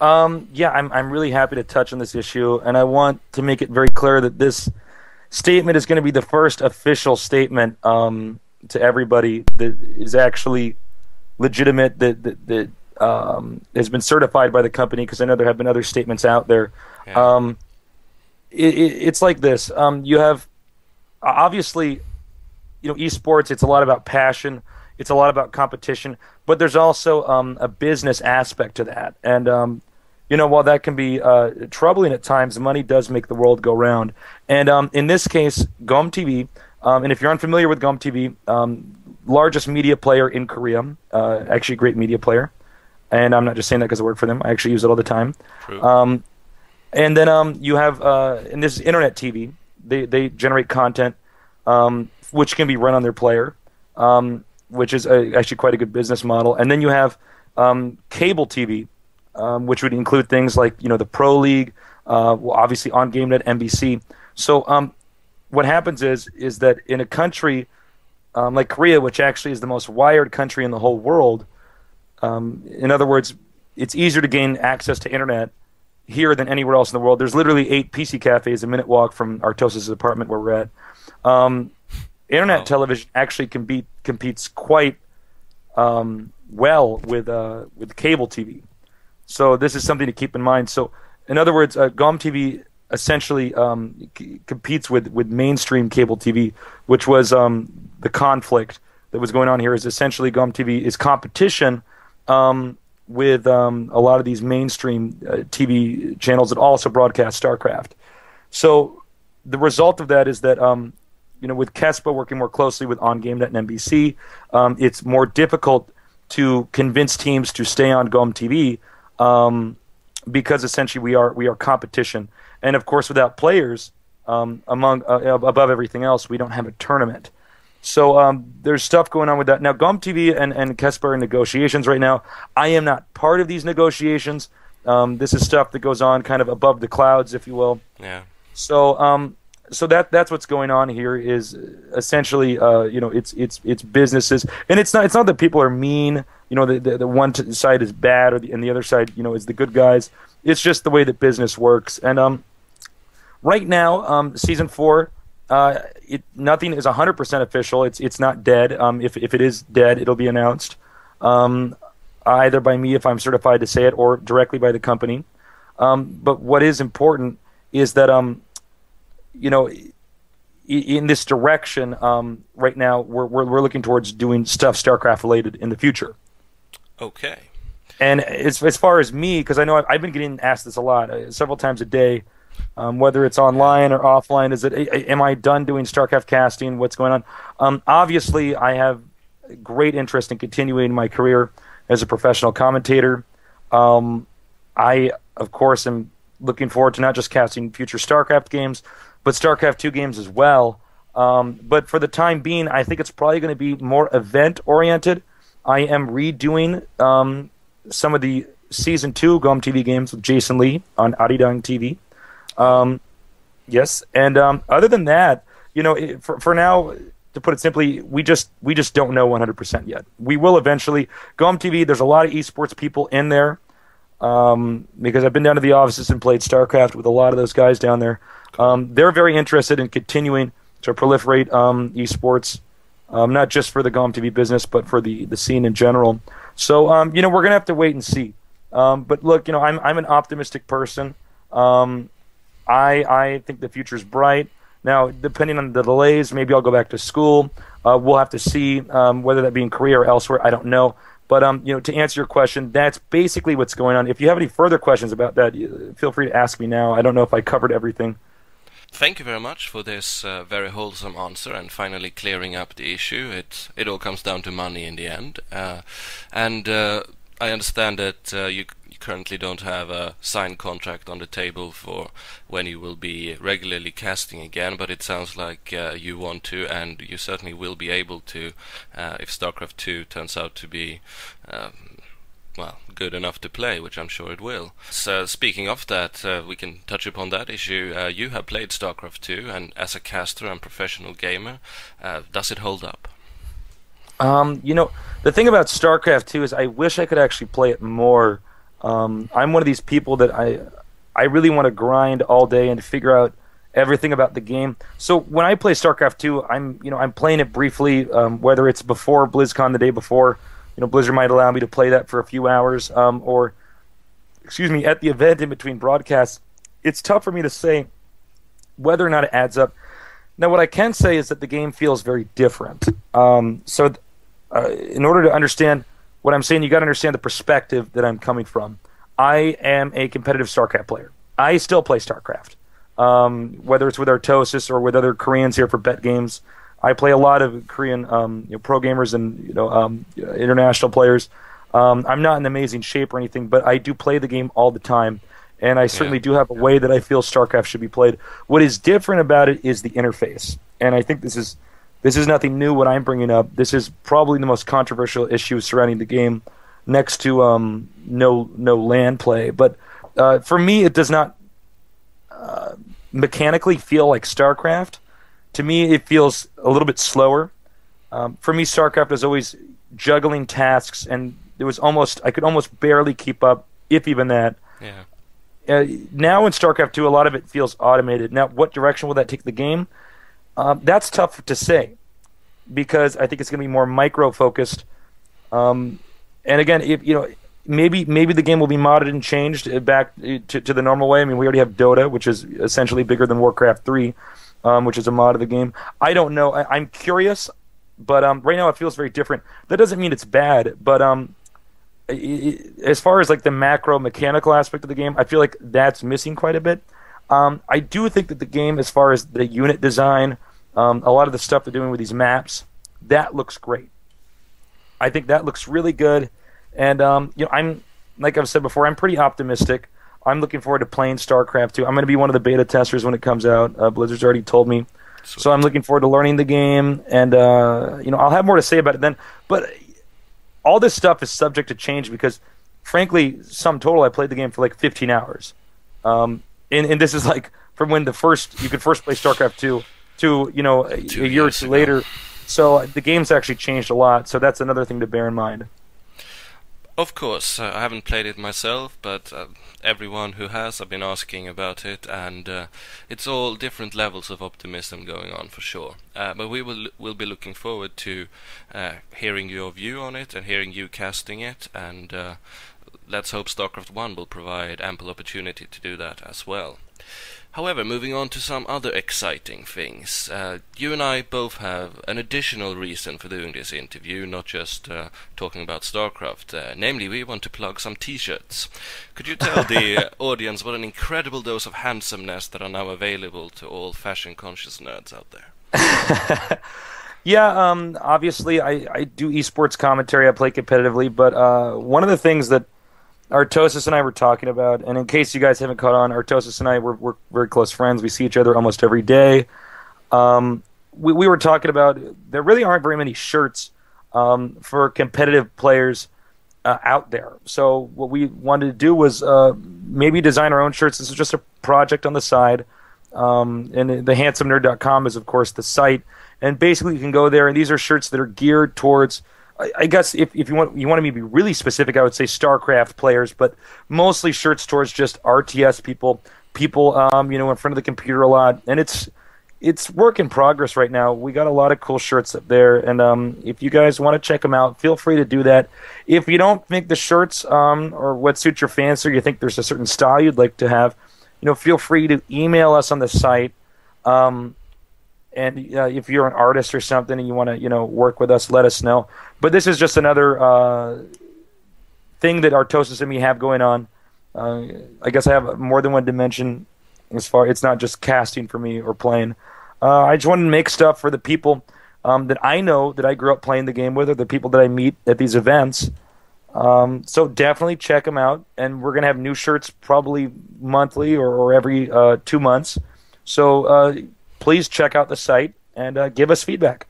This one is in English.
Yeah, I'm really happy to touch on this issue, and I want to make it very clear that this statement is going to be the first official statement to everybody that is actually legitimate, that has been certified by the company, because I know there have been other statements out there. Yeah. Um, it's like this. You have obviously, esports. It's a lot about passion. It's a lot about competition, but there's also a business aspect to that. And while that can be troubling at times, money does make the world go round. And in this case, GomTV. And if you're unfamiliar with GomTV, largest media player in Korea, actually a great media player. And I'm not just saying that because I work for them. I actually use it all the time. True. And then you have, and this is internet TV. They generate content, which can be run on their player, which is actually quite a good business model. And then you have cable TV, which would include things like the Pro League, well, obviously on GameNet, NBC. So what happens is that in a country like Korea, which actually is the most wired country in the whole world, in other words, it's easier to gain access to internet here than anywhere else in the world. There's literally 8 PC cafes a minute walk from Artosis' apartment where we're at. Internet Wow. television actually competes quite well with cable TV. So this is something to keep in mind. So in other words, GomTV essentially competes with mainstream cable TV, which was the conflict that was going on here. Is essentially GomTV is competition with a lot of these mainstream TV channels that also broadcast Starcraft. So the result of that is that with Kespa working more closely with on GameNet and NBC, it's more difficult to convince teams to stay on GomTV because essentially we are competition. And of course, without players, above everything else, we don't have a tournament. So there's stuff going on with that. Now, GomTV and Kespa are in negotiations right now. I am not part of these negotiations. This is stuff that goes on kind of above the clouds, if you will. Yeah. So that's what's going on here. Is essentially it's businesses, and it's not that people are mean. The one side is bad, and the other side is the good guys. It's just the way that business works. And right now, season 4. Nothing is 100% official. It's not dead. If it is dead, it'll be announced either by me if I'm certified to say it, or directly by the company. But what is important is that in this direction, right now we're looking towards doing stuff StarCraft related in the future. Okay. And as far as me, because I know I've been getting asked this a lot, several times a day. Whether it's online or offline, am I done doing StarCraft casting? What's going on? Obviously, I have great interest in continuing my career as a professional commentator. I, of course, am looking forward to not just casting future StarCraft games, but StarCraft 2 games as well. But for the time being, I think it's probably going to be more event-oriented. I am redoing some of the Season 2 GomTV games with Jason Lee on Arirang TV. Yes, and other than that, for now, to put it simply, we just don't know 100% yet. We will eventually. GomTV, there's a lot of esports people in there, because I've been down to the offices and played StarCraft with a lot of those guys down there. They're very interested in continuing to proliferate esports, not just for the GomTV business, but for the scene in general. So we're gonna have to wait and see. But look, I'm an optimistic person. I think the future's bright. Now, depending on the delays, maybe I'll go back to school. We'll have to see whether that be in Korea or elsewhere. I don't know. But to answer your question, that's basically what's going on. If you have any further questions about that, feel free to ask me now. I don't know if I covered everything. Thank you very much for this very wholesome answer and finally clearing up the issue. It all comes down to money in the end. And I understand that you currently don't have a signed contract on the table for when you will be regularly casting again, but it sounds like you want to, and you certainly will be able to if StarCraft 2 turns out to be well, good enough to play, which I'm sure it will. So speaking of that, we can touch upon that issue. You have played StarCraft 2, and as a caster and professional gamer, does it hold up? The thing about StarCraft 2 is I wish I could actually play it more I'm one of these people that I really want to grind all day and figure out everything about the game. So when I play StarCraft 2, I'm playing it briefly, whether it's before BlizzCon the day before. Blizzard might allow me to play that for a few hours, or excuse me, at the event in between broadcasts. It's tough for me to say whether or not it adds up. Now, what I can say is that the game feels very different. In order to understand what I'm saying, you got to understand the perspective that I'm coming from. I am a competitive StarCraft player. I still play StarCraft, whether it's with Artosis or with other Koreans here for bet games. I play a lot of Korean pro gamers and international players. I'm not in amazing shape or anything, but I do play the game all the time, and I certainly do have a way that I feel StarCraft should be played. What is different about it is the interface, and I think this is nothing new what I'm bringing up. This is probably the most controversial issue surrounding the game, next to no LAN play. But for me, it does not mechanically feel like StarCraft. To me, it feels a little bit slower. For me, StarCraft is always juggling tasks, and I could almost barely keep up, if even that. Yeah. Now in StarCraft 2, a lot of it feels automated. Now, what direction will that take the game? That's tough to say, because I think it's going to be more micro-focused. And again, maybe the game will be modded and changed back to the normal way. I mean, we already have Dota, which is essentially bigger than Warcraft 3, which is a mod of the game. I don't know. I'm curious, but right now it feels very different. That doesn't mean it's bad, but as far as like the macro mechanical aspect of the game, I feel like that's missing quite a bit. I do think that the game, as far as the unit design, a lot of the stuff they're doing with these maps, that looks great. I think that looks really good, and I'm, like I've said before, I'm pretty optimistic. I'm looking forward to playing StarCraft 2. I'm going to be one of the beta testers when it comes out. Blizzard's already told me, so I'm looking forward to learning the game, and I'll have more to say about it then. But all this stuff is subject to change because, frankly, sum total, I played the game for like 15 hours. And this is like from when you could first play StarCraft 2 to a year or two later. So the game's actually changed a lot. So that's another thing to bear in mind. Of course, I haven't played it myself, but everyone who has, I've been asking about it, and it's all different levels of optimism going on for sure. But we'll be looking forward to hearing your view on it and hearing you casting it, and let's hope StarCraft 1 will provide ample opportunity to do that as well. However, moving on to some other exciting things, you and I both have an additional reason for doing this interview, not just talking about StarCraft. Namely, we want to plug some t-shirts. Could you tell the audience what an incredible dose of handsomeness that are now available to all fashion-conscious nerds out there? Yeah, obviously I do eSports commentary, I play competitively, but one of the things that Artosis and I were talking about, and in case you guys haven't caught on, Artosis and I, we're very close friends. We see each other almost every day. We were talking about there really aren't very many shirts for competitive players out there. So what we wanted to do was maybe design our own shirts. This is just a project on the side. And the handsomnerd.com is, of course, the site. And basically you can go there, and these are shirts that are geared towards, I guess if you wanted me to be really specific, I would say StarCraft players, but mostly shirts towards just RTS people in front of the computer a lot, and it's work in progress right now. We got a lot of cool shirts up there, and if you guys want to check them out, feel free to do that. If you don't think the shirts or what suits your fancy, or you think there's a certain style you'd like to have, feel free to email us on the site. And if you're an artist or something and you want to, work with us, let us know. But this is just another thing that Artosis and me have going on. I guess I have more than one dimension it's not just casting for me or playing. I just want to make stuff for the people that I know that I grew up playing the game with, or the people that I meet at these events. So definitely check them out. And we're going to have new shirts probably monthly or every 2 months. So please check out the site and give us feedback.